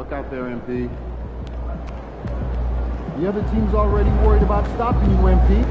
Look out there, MP. The other team's already worried about stopping you, MP.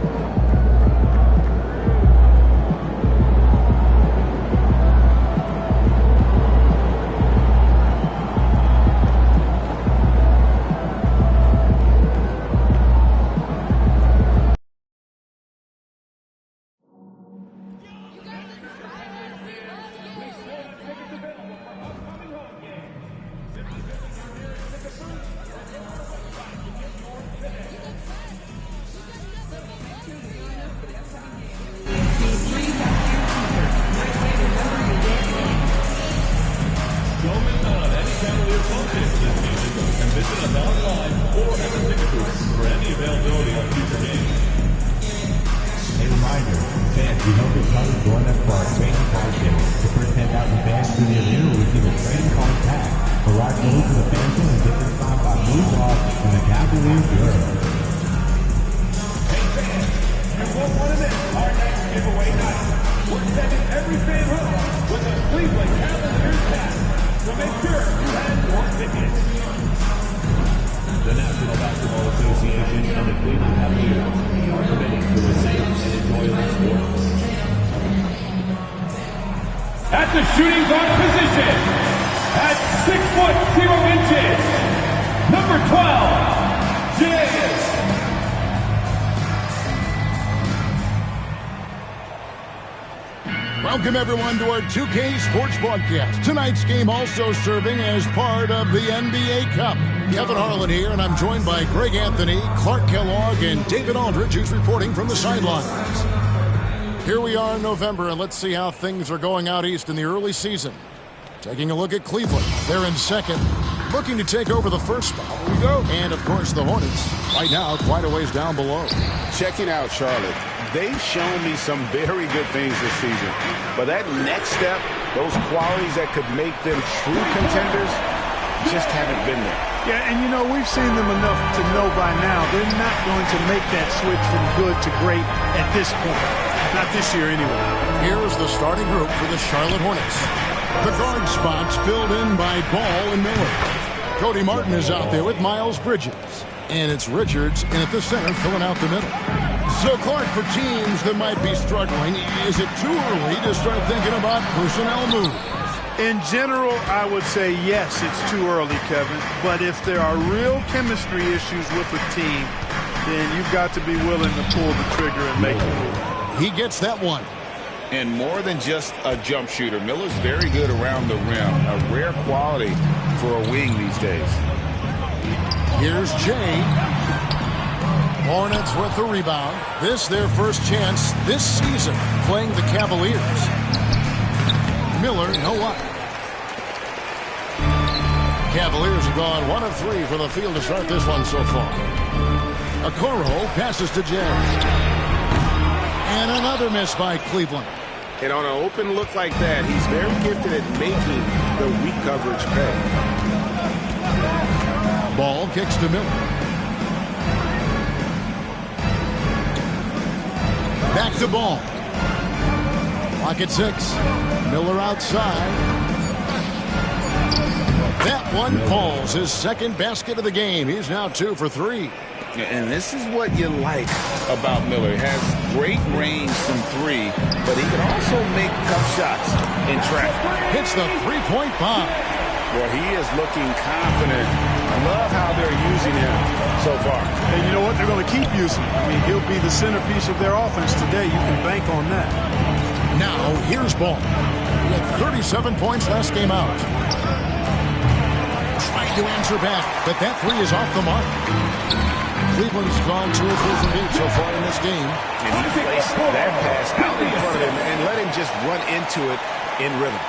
At the shooting guard position, at 6'0", number 12, James. Welcome everyone to our 2K Sports broadcast. Tonight's game also serving as part of the NBA Cup. Kevin Harlan here, and I'm joined by Greg Anthony, Clark Kellogg, and David Aldridge, who's reporting from the sidelines. Here we are in November, and let's see how things are going out east in the early season. Taking a look at Cleveland. They're in second, looking to take over the first spot. Here we go. And, of course, the Hornets, right now, quite a ways down below. Checking out Charlotte. They've shown me some very good things this season. But that next step, those qualities that could make them true contenders, just haven't been there. Yeah, and you know, we've seen them enough to know by now they're not going to make that switch from good to great at this point. Not this year, anyway. Here's the starting group for the Charlotte Hornets. The guard spots filled in by Ball and Miller. Cody Martin is out there with Miles Bridges. And it's Richards in at the center filling out the middle. So, Clark, for teams that might be struggling, is it too early to start thinking about personnel moves? In general, I would say yes, it's too early, Kevin. But if there are real chemistry issues with the team, then you've got to be willing to pull the trigger and make a move. He gets that one. And more than just a jump shooter, Miller's very good around the rim. A rare quality for a wing these days. Here's Jay. Hornets with the rebound. This their first chance this season playing the Cavaliers. Miller, no luck. Cavaliers have gone 1 of 3 for the field to start this one so far. Okoro passes to Jay. And another miss by Cleveland. And on an open look like that, he's very gifted at making the weak coverage pay. Ball kicks to Miller. Back to Ball. Clock at 6. Miller outside. That one falls. His second basket of the game. He's now 2 for 3. And this is what you like about Miller. He has great range from 3, but he can also make tough shots in traffic. Hits the three-point bomb. Well, he is looking confident. I love how they're using him so far. And you know what? They're going to keep using him. I mean, he'll be the centerpiece of their offense today. You can bank on that. Now, here's Ball. He had 37 points last game out. Trying to answer back, but that 3 is off the mark. Cleveland's gone 2 of 3 from deep so far in this game. And he placed that pass out in front of him and let him just run into it in rhythm.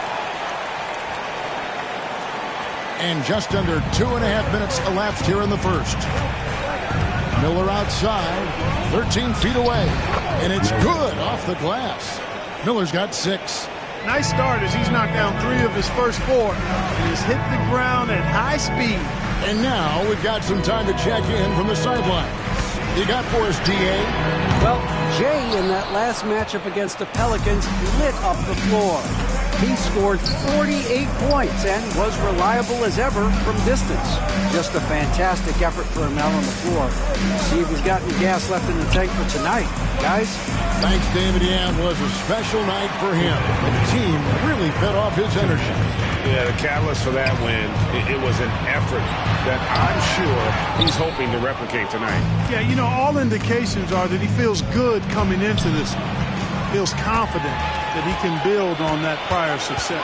And just under 2.5 minutes elapsed here in the first. Miller outside, 13 feet away. And it's good off the glass. Miller's got 6. Nice start as he's knocked down 3 of his first 4. He's hit the ground at high speed. And now we've got some time to check in from the sidelines. You got for us, D.A.? Well, Jay, in that last matchup against the Pelicans, lit up the floor. He scored 48 points and was reliable as ever from distance. Just a fantastic effort for him out on the floor. See if he's got any gas left in the tank for tonight, guys. Thanks, David. Yeah, it was a special night for him. The team really fed off his energy. Yeah, the catalyst for that win, it was an effort that I'm sure he's hoping to replicate tonight. Yeah, you know, all indications are that he feels good coming into this one. Feels confident that he can build on that prior success.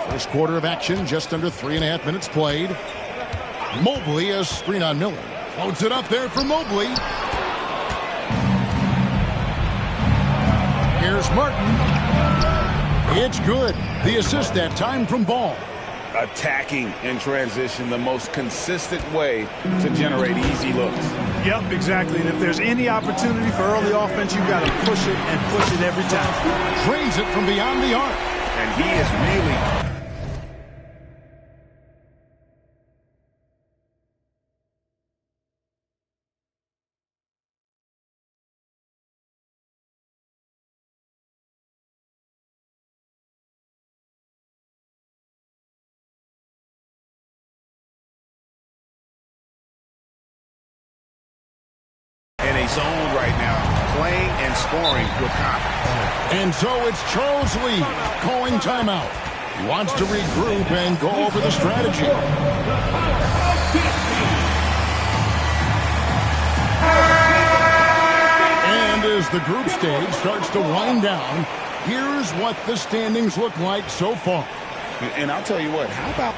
First quarter of action, just under 3.5 minutes played. Mobley, a screen on Miller. Floats it up there for Mobley. Here's Martin. It's good. The assist that time from Ball. Attacking in transition, the most consistent way to generate easy looks. Yep, exactly. And if there's any opportunity for early offense, you've got to push it and push it every time. Trains it from beyond the arc. And he is really... zone right now, playing and scoring with confidence. And so it's Charles Lee calling timeout. He wants to regroup and go over the strategy. And as the group stage starts to wind down, here's what the standings look like so far. And I'll tell you what, how about...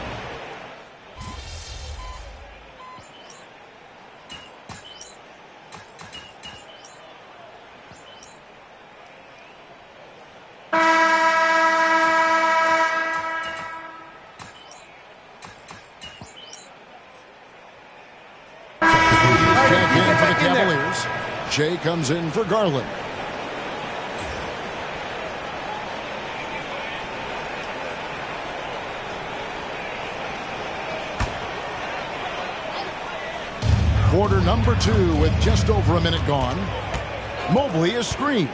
Jay comes in for Garland. Quarter number 2 with just over a minute gone. Mobley is screened.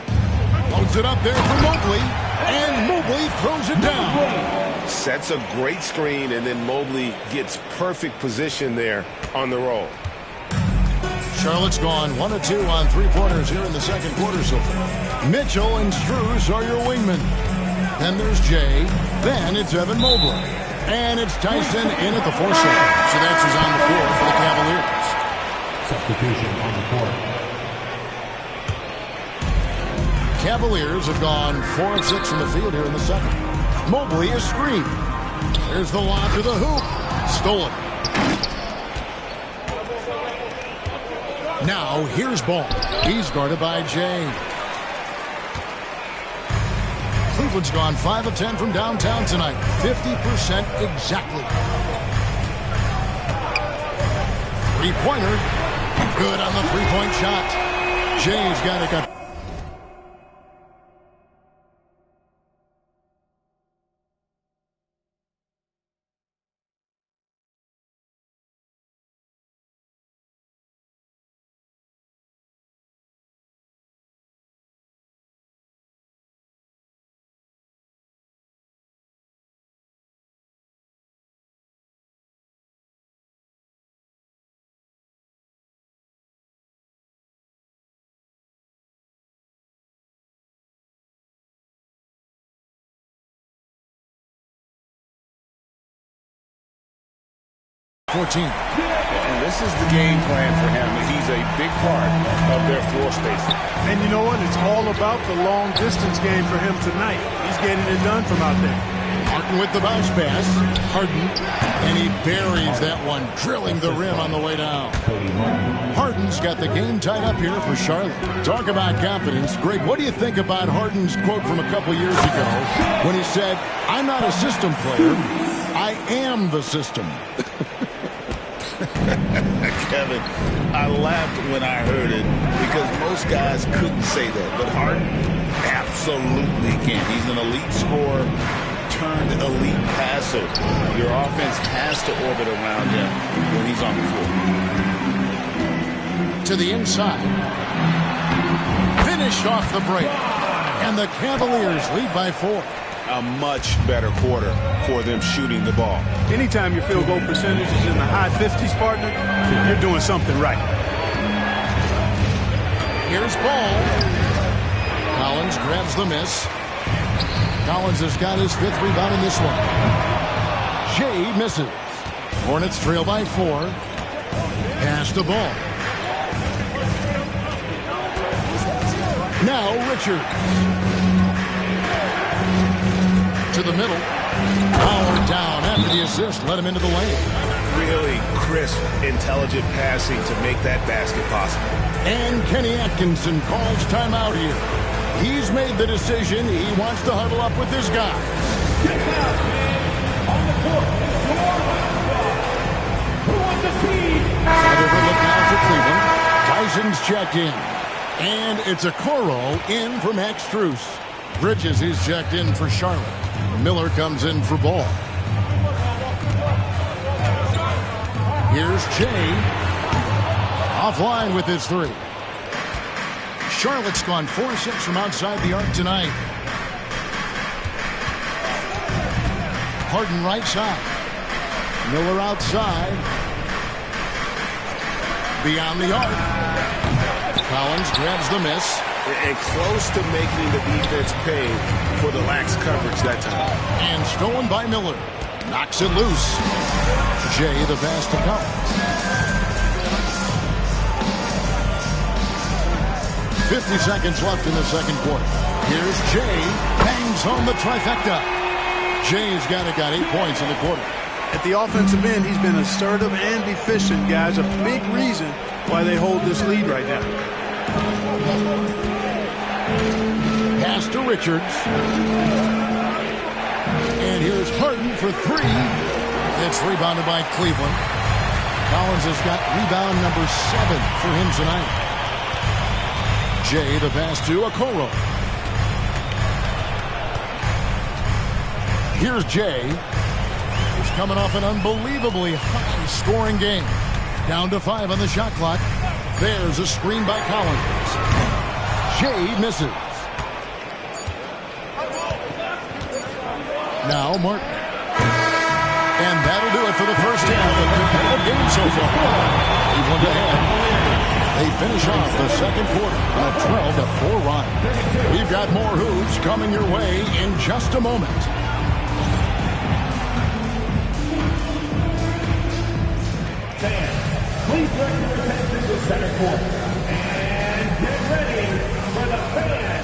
Loads it up there for Mobley. And Mobley throws it down. Sets a great screen, and then Mobley gets perfect position there on the roll. Charlotte's gone 1 of 2 on three-pointers here in the second quarter so far. Mitchell and Strus are your wingmen. Then there's Jay. Then it's Evan Mobley. And it's Tyson in at the 4 second. So that's who's on the floor for the Cavaliers. Substitution on the court. Cavaliers have gone 4 of 6 in the field here in the second. Mobley is screened. There's the lob to the hoop. Stolen. Now, here's Ball. He's guarded by Jay. Cleveland's gone 5 of 10 from downtown tonight. 50% exactly. Three-pointer. Good on the three-point shot. Jay's got it. And this is the game plan for him. He's a big part of their floor spacing. And you know what? It's all about the long-distance game for him tonight. He's getting it done from out there. Harden with the bounce pass. Harden. And he buries that one, drilling the rim on the way down. Harden's got the game tied up here for Charlotte. Talk about confidence. Greg, what do you think about Harden's quote from a couple years ago when he said, "I'm not a system player. I am the system." Kevin, I laughed when I heard it because most guys couldn't say that, but Harden absolutely can. He's an elite scorer turned elite passer. Your offense has to orbit around him when he's on the floor. to the inside. Finished off the break. And the Cavaliers lead by 4. A much better quarter for them shooting the ball. Anytime your field goal percentage is in the high 50s, partner, you're doing something right. Here's Ball. Collins grabs the miss. Collins has got his 5th rebound in this one. Jay misses. Hornets trail by 4. Pass the ball. Now Richards. To the middle. Power down after the assist. Let him into the lane. Really crisp, intelligent passing to make that basket possible. And Kenny Atkinson calls timeout here. He's made the decision. He wants to huddle up with his guys. Another look now for Cleveland. Tyson's checked in. And it's a Coro in for Max Strus. Bridges is checked in for Charlotte. Miller comes in for Ball. Here's Jay. Offline with his 3. Charlotte's gone 4-6 from outside the arc tonight. Harden right side. Miller outside. Beyond the arc. Collins grabs the miss. And close to making the defense pay for the lax coverage that time. And stolen by Miller. Knocks it loose. Jay the pass to Collins. 50 seconds left in the second quarter. Here's Jay. Bangs home the trifecta. Jay's got 8 points in the quarter. At the offensive end, he's been assertive and efficient, guys. A big reason why they hold this lead right now. Pass to Richards. And here's Harden for 3. It's rebounded by Cleveland. Collins has got rebound number 7 for him tonight. Jay the pass to Okoro. Here's Jay. He's coming off an unbelievably high-scoring game. Down to 5 on the shot clock. There's a screen by Collins. Jay misses. Now Martin. And that'll do it for the first half of the competitive game so far. Cleveland ahead. They finish off the second quarter on a 12-4 run. We've got more hoops coming your way in just a moment. Please direct your attention to center court. And get ready for the fan.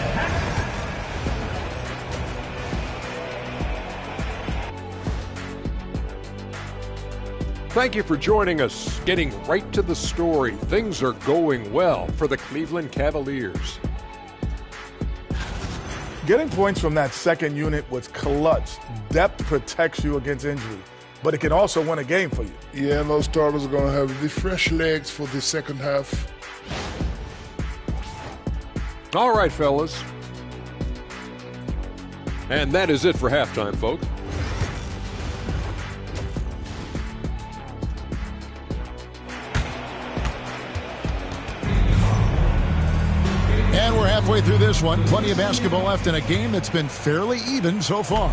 Thank you for joining us. Getting right to the story, things are going well for the Cleveland Cavaliers. Getting points from that second unit was clutch. Depth protects you against injury, but it can also win a game for you. Yeah, and those starters are going to have the fresh legs for the second half. All right, fellas. And that is it for halftime, folks. And we're halfway through this one. Plenty of basketball left in a game that's been fairly even so far.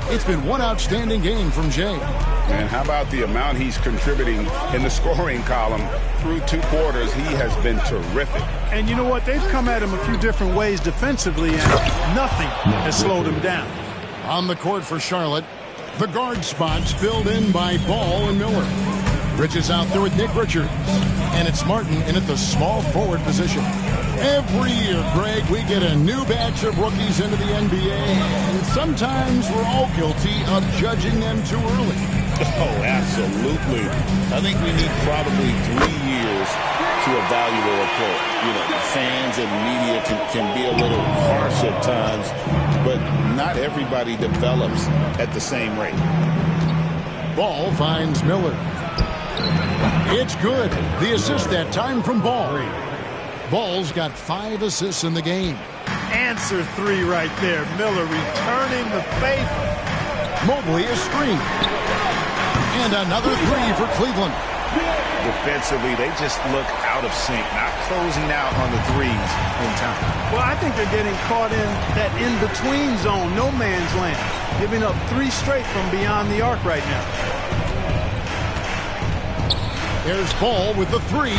It's been one outstanding game from Jay. And how about the amount he's contributing in the scoring column through 2 quarters? He has been terrific. And you know what? They've come at him a few different ways defensively, and nothing has slowed him down. On the court for Charlotte, the guard spots filled in by Ball and Miller. Bridges out there with Nick Richards. And it's Martin in at the small forward position. Every year, Greg, we get a new batch of rookies into the NBA, and sometimes we're all guilty of judging them too early. Oh, absolutely. I think we need probably 3 years to evaluate a player. You know, fans and media can be a little harsh at times, but not everybody develops at the same rate. Ball finds Miller. It's good. The assist that time from Ball. Ball's got 5 assists in the game. Answer 3 right there. Miller returning the favor. Mobley is screened. And another 3 for Cleveland. Defensively, they just look out of sync, not closing out on the threes in time. Well, I think they're getting caught in that in-between zone, no man's land, giving up 3 straight from beyond the arc right now. There's Ball with the 3.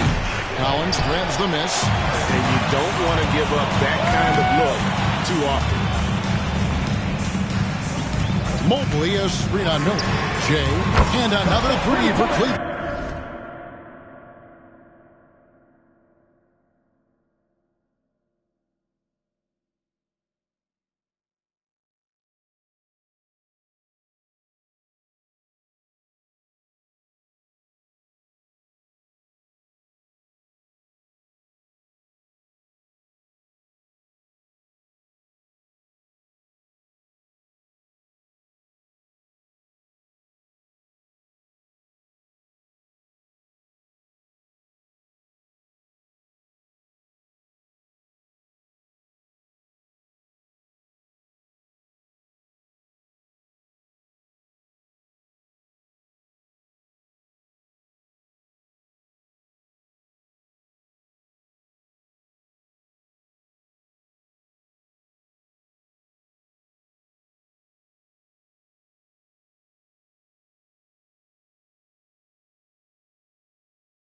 Collins grabs the miss. And you don't want to give up that kind of look too often. Mobley, a screen on Miller. Jay, and another 3 for Cleveland.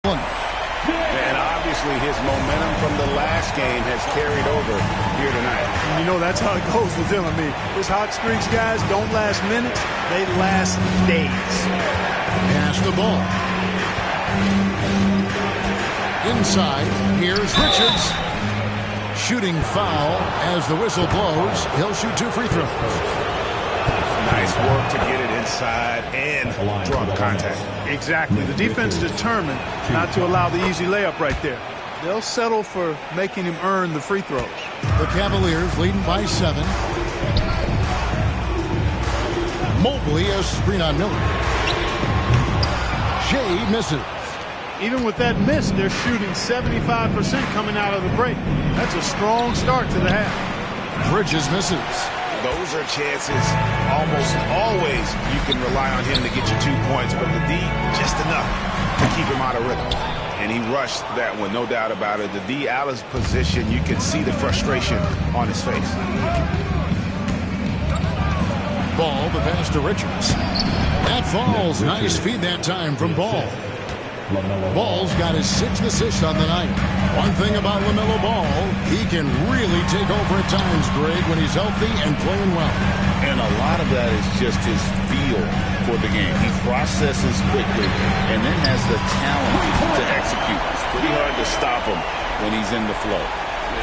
And obviously his momentum from the last game has carried over here tonight. And you know, that's how it goes with him. I mean, his hot streaks, guys, don't last minutes. They last days. Pass the ball. Inside, here's Richards. Shooting foul as the whistle blows. He'll shoot 2 free throws. Nice work to get it inside and draw the contact. Exactly. The defense determined not to allow the easy layup right there. They'll settle for making him earn the free throws. The Cavaliers leading by 7. Mobley, a screen on Miller. Shea misses. Even with that miss, they're shooting 75% coming out of the break. That's a strong start to the half. Bridges misses. Those are chances almost always you can rely on him to get you 2 points, but the D just enough to keep him out of rhythm. And he rushed that one, no doubt about it. The D out of position, you can see the frustration on his face. Ball, the pass to Richards. That falls. Nice feed that time from Ball. Ball's got his 6th assist on the night. One thing about LaMelo Ball, he can really take over at times, Greg, when he's healthy and playing well. And a lot of that is just his feel for the game. He processes quickly and then has the talent to execute. It's pretty hard to stop him when he's in the flow.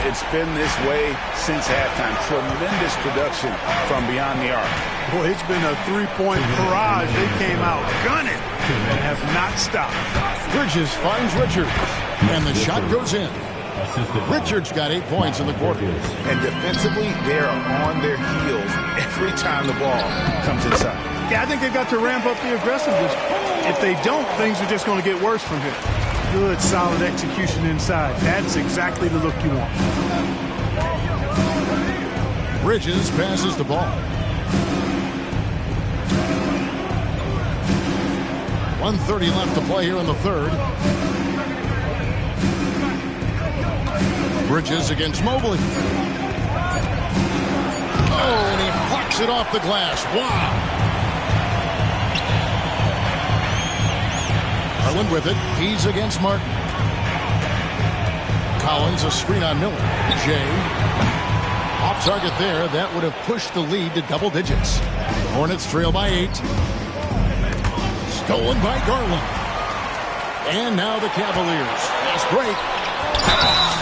It's been this way since halftime. Tremendous production from beyond the arc. Boy, it's been a 3-point barrage. They came out gunning and have not stopped. Bridges finds Richards, and the shot goes in. Richards got 8 points in the quarter. And defensively, they're on their heels every time the ball comes inside. Yeah, I think they've got to ramp up the aggressiveness. If they don't, things are just going to get worse from here. Good, solid execution inside. That's exactly the look you want. Bridges passes the ball. 1:30 left to play here in the third. Bridges against Mobley. Oh, and he plucks it off the glass. Wow. Garland with it. He's against Martin. Collins, a screen on Miller. Jay. Off target there. That would have pushed the lead to double digits. Hornets trail by 8. Stolen by Garland. And now the Cavaliers. Fast break.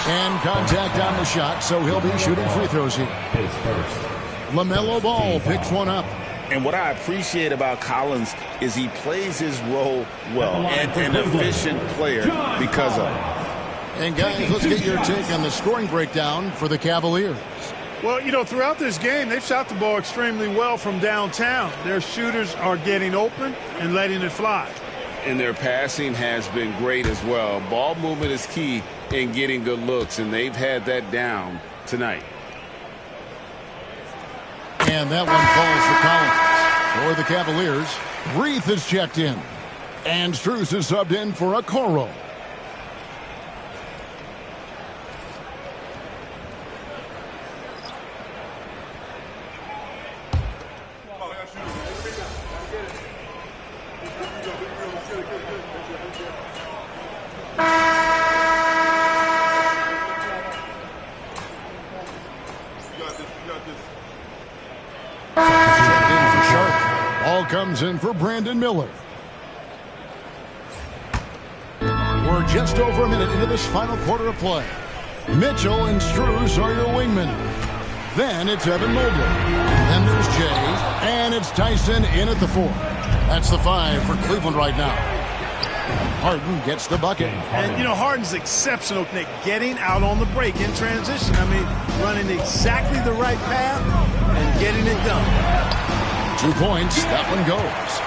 And contact on the shot, so he'll be shooting free throws here. LaMelo Ball picks one up. And what I appreciate about Collins is he plays his role well, and an efficient player because of it. And guys, let's get your take on the scoring breakdown for the Cavaliers. Well, you know, throughout this game, they've shot the ball extremely well from downtown. Their shooters are getting open and letting it fly. And their passing has been great as well. Ball movement is key in getting good looks, and they've had that down tonight. And that one falls for Collins. For the Cavaliers, Reith is checked in. And Strus is subbed in for a Coro. Comes in for Brandon Miller. We're just over a minute into this final quarter of play. Mitchell and Strus are your wingmen. Then it's Evan Mobley. Then there's Jay. And it's Tyson in at the 4. That's the 5 for Cleveland right now. Harden gets the bucket. And, you know, Harden's exceptional at getting out on the break in transition. I mean, running exactly the right path and getting it done. 2 points, that one goes.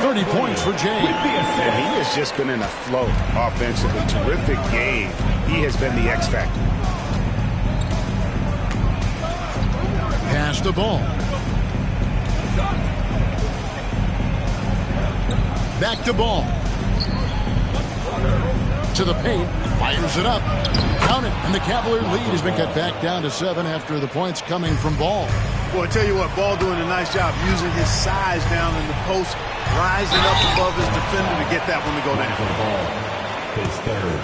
30 points for Jay. And he has just been in a flow offensively. Terrific game. He has been the X factor. Pass the ball. Back to ball. To the paint. Fires it up. Count it. And the Cavalier lead has been cut back down to 7 after the points coming from Ball. Well, I tell you what, Ball doing a nice job using his size down in the post, rising up above his defender to get that one to go down. His third,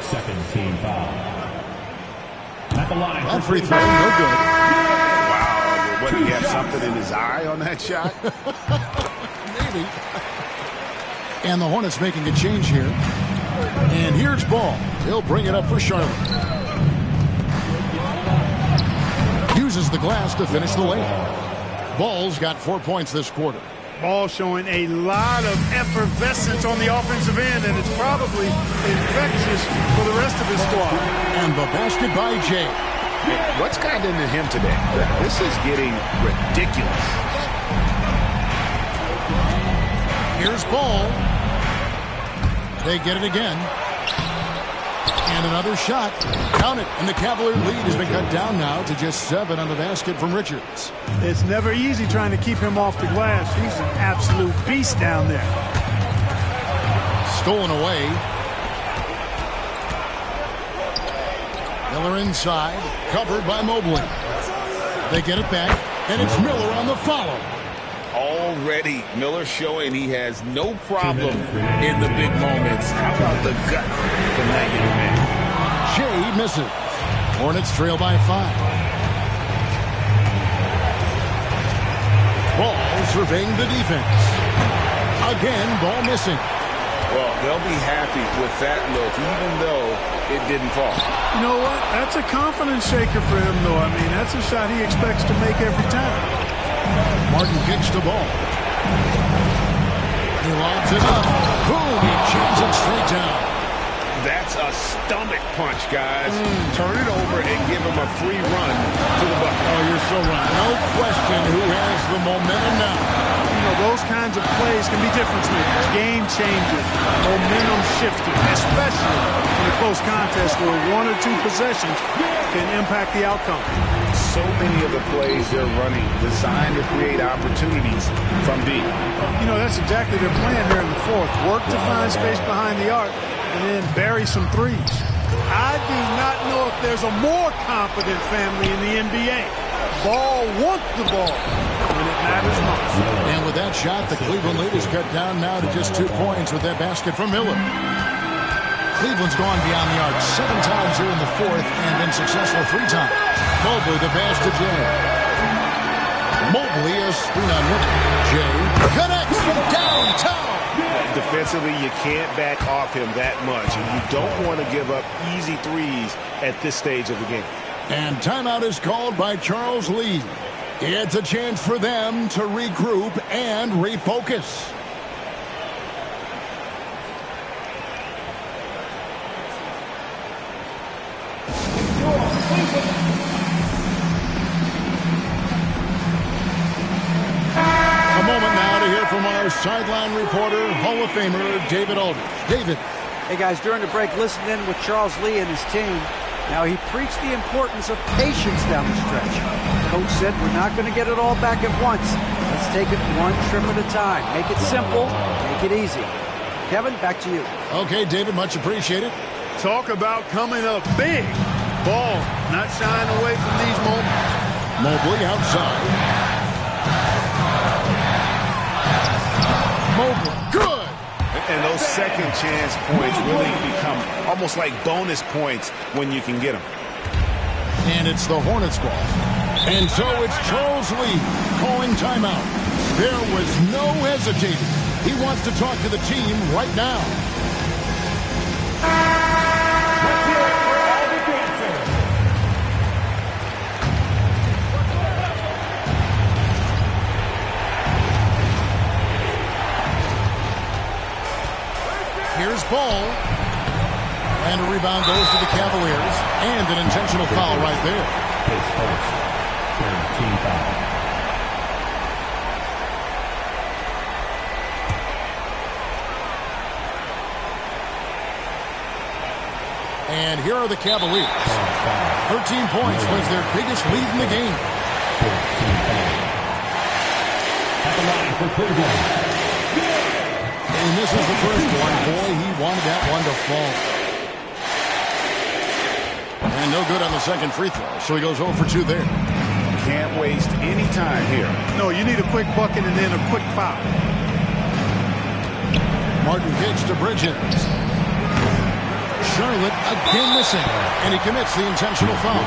second team foul. At the line. That free throw, no good. Wow, what, do you have something in his eye on that shot? Maybe. And the Hornets making a change here. And here's Ball. He'll bring it up for Charlotte. Uses the glass to finish the layup. Ball's got 4 points this quarter. Ball showing a lot of effervescence on the offensive end, and it's probably infectious for the rest of his squad. And the basket by Jay. What's gotten into him today? This is getting ridiculous. Here's Ball. They get it again. And another shot. Count it. And the Cavalier lead has been cut down now to just 7 on the basket from Richards. It's never easy trying to keep him off the glass. He's an absolute beast down there. Stolen away. Miller inside. Covered by Mobley. They get it back. And it's Miller on the follow. Already, Miller showing he has no problem in the big moments. How about the gut from that young man? Jay misses. Hornets trail by 5. Ball surveying the defense. Again, Ball missing. Well, they'll be happy with that look, even though it didn't fall. You know what? That's a confidence shaker for him, though. I mean, that's a shot he expects to make every time. Martin kicks the ball. He lobs it up. Boom! He jams it straight down. That's a stomach punch, guys. Turn it over and give him a free run to the bucket. Oh, you're so right. No question who has the momentum now. You know, those kinds of plays can be difference makers, game changers, momentum shifters, especially in a close contest where 1 or 2 possessions can impact the outcome. So many of the plays they're running designed to create opportunities from deep. You know, that's exactly their plan here in the 4th. Work to find space behind the arc and then bury some threes. I do not know if there's a more confident family in the NBA. Ball wants the ball when it matters most. And with that shot, the Cleveland lead is cut down now to just 2 points with that basket from Miller. Cleveland's gone beyond the arc 7 times here in the 4th and been successful 3 times. Mobley the pass to Jay. Mobley a screen on Miller. Jay connects from downtown. Defensively, you can't back off him that much, and you don't want to give up easy threes at this stage of the game. And timeout is called by Charles Lee. It's a chance for them to regroup and refocus. A moment now to hear from our sideline reporter, Hall of Famer David Aldridge. David. Hey, guys, during the break, listen in with Charles Lee and his team. Now, he preached the importance of patience down the stretch. Coach said we're not going to get it all back at once. Let's take it one trip at a time. Make it simple, make it easy. Kevin, back to you. Okay, David, much appreciated. Talk about coming up big. Ball not shying away from these moments. Mobley outside. Mobley, good. And those second chance points really become almost like bonus points when you can get them. And it's the Hornets ball. And so it's Charles Lee calling timeout. There was no hesitating. He wants to talk to the team right now. Let's hear it for all the dancers. Here's Ball. And a rebound goes to the Cavaliers. And an intentional foul right there. His first. Team foul. And here are the Cavaliers. 13 points was their biggest lead in the game. At the line for Cleveland. And this is the first one. Boy, he wanted that one to fall. And no good on the second free throw, so he goes 0 for 2 there. Can't waste any time here. No, you need a quick bucket and then a quick foul. Martin pitch to Bridges. Charlotte again missing, and he commits the intentional foul.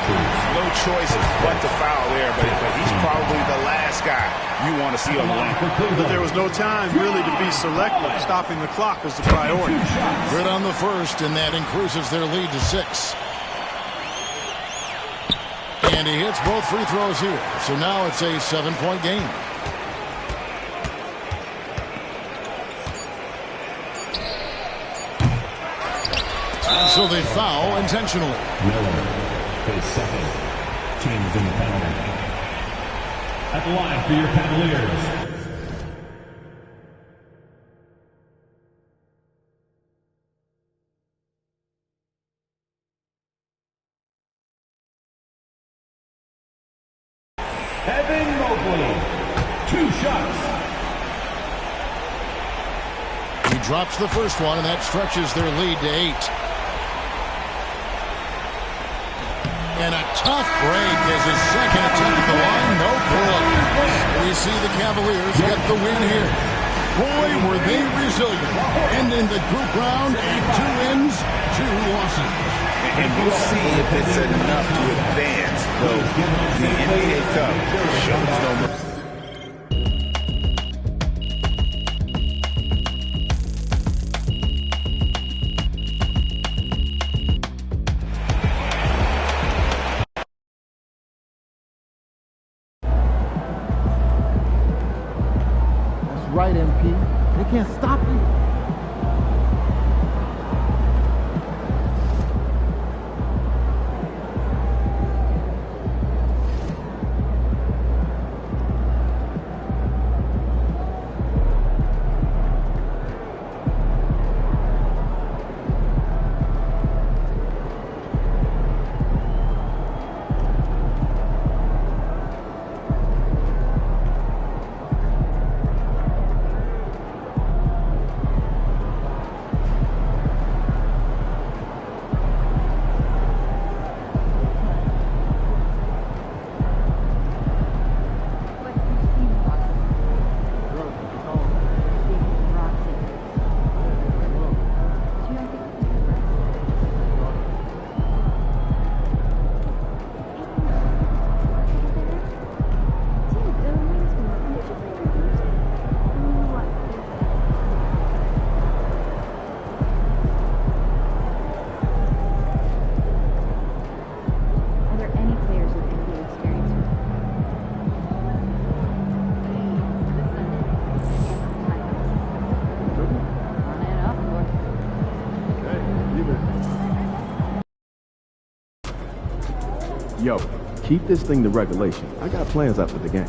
No choices but to foul there, but he's probably the last guy you want to see on the line. But there was no time really to be selective. Stopping the clock was the priority. Good on the first, and that increases their lead to 6. And he hits both free throws here, so now it's a 7-point game. So they foul intentionally. Miller, his second. Team's in the penalty. At the line for your Cavaliers. Evan Mobley, 2 shots. He drops the first one, and that stretches their lead to 8. And a tough break as his second attempt at the line. No good. We see the Cavaliers get the win here. Boy, were they resilient. Ending the group round at 2 wins, 2 losses. And we'll see if it's enough to advance, though the NBA Cup shows no mercy. Right, MP. They can't stop you. Yo, keep this thing to regulation. I got plans after the game.